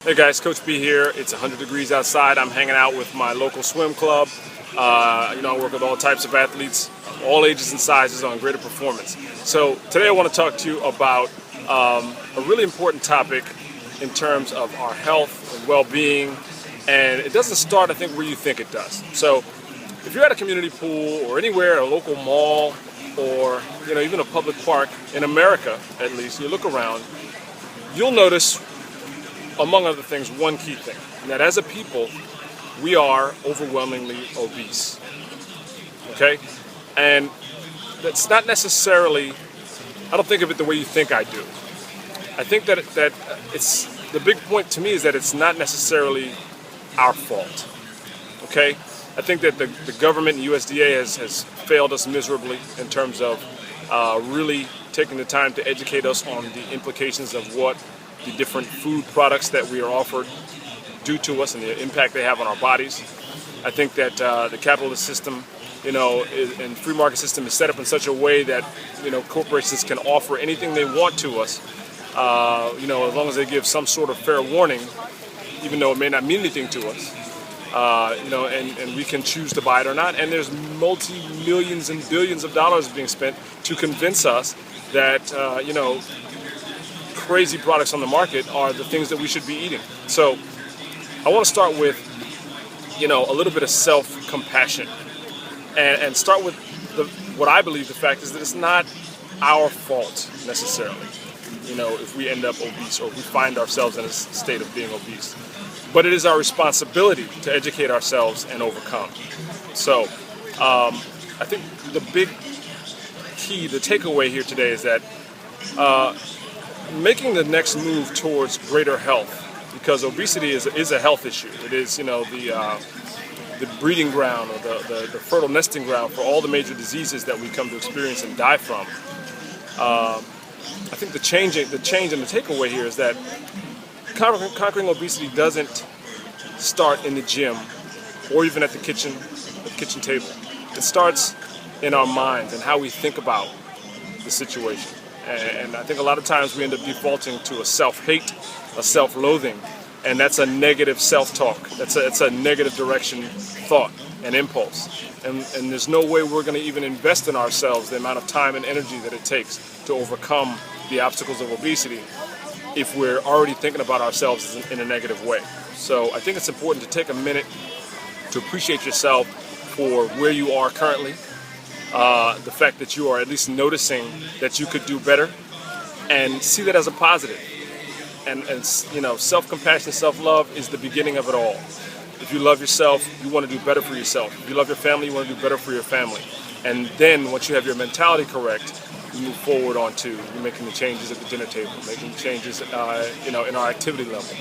Hey guys, Coach B here. It's 100 degrees outside. I'm hanging out with my local swim club. I work with all types of athletes, all ages and sizes on greater performance. So today I want to talk to you about a really important topic in terms of our health and well-being. And it doesn't start, I think, where you think it does. So if you're at a community pool or anywhere, a local mall, or even a public park in America, at least, you look around, you'll notice, among other things, one key thing, and that as a people, we are overwhelmingly obese. Okay? And that's not necessarily, I don't think of it the way you think I do. I think that it's, the big point to me is that it's not necessarily our fault. Okay? I think that the government and USDA has failed us miserably in terms of really taking the time to educate us on the implications of what the different food products that we are offered do to us and the impact they have on our bodies. I think that the capitalist system, and free market system is set up in such a way that, corporations can offer anything they want to us, as long as they give some sort of fair warning, even though it may not mean anything to us. And we can choose to buy it or not. And there's multi-millions and billions of dollars being spent to convince us that, crazy products on the market are the things that we should be eating. So I want to start with, a little bit of self-compassion and start with what I believe the fact is that it's not our fault necessarily, if we end up obese or if we find ourselves in a state of being obese. But it is our responsibility to educate ourselves and overcome. So I think the big key, the takeaway here today is that making the next move towards greater health, because obesity is a health issue. It is, the breeding ground or the fertile nesting ground for all the major diseases that we come to experience and die from. I think the change and the takeaway here is that conquering obesity doesn't start in the gym or even at the kitchen table. It starts in our minds and how we think about the situation. And I think a lot of times we end up defaulting to a self-hate, a self-loathing, and that's a negative self-talk. It's a negative direction thought and impulse. And there's no way we're going to even invest in ourselves the amount of time and energy that it takes to overcome the obstacles of obesity if we're already thinking about ourselves in a negative way. So I think it's important to take a minute to appreciate yourself for where you are currently, the fact that you are at least noticing that you could do better, and see that as a positive. And self-compassion, self-love is the beginning of it all. If you love yourself, you want to do better for yourself. If you love your family, you want to do better for your family. And then once you have your mentality correct, you move forward onto making the changes at the dinner table, making changes, in our activity level.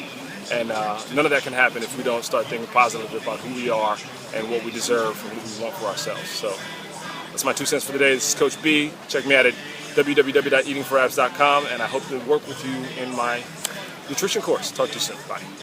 And none of that can happen if we don't start thinking positively about who we are and what we deserve and what we want for ourselves. So that's my 2 cents for today. This is Coach B. Check me out at www.eatingforabs.com, and I hope to work with you in my nutrition course. Talk to you soon. Bye.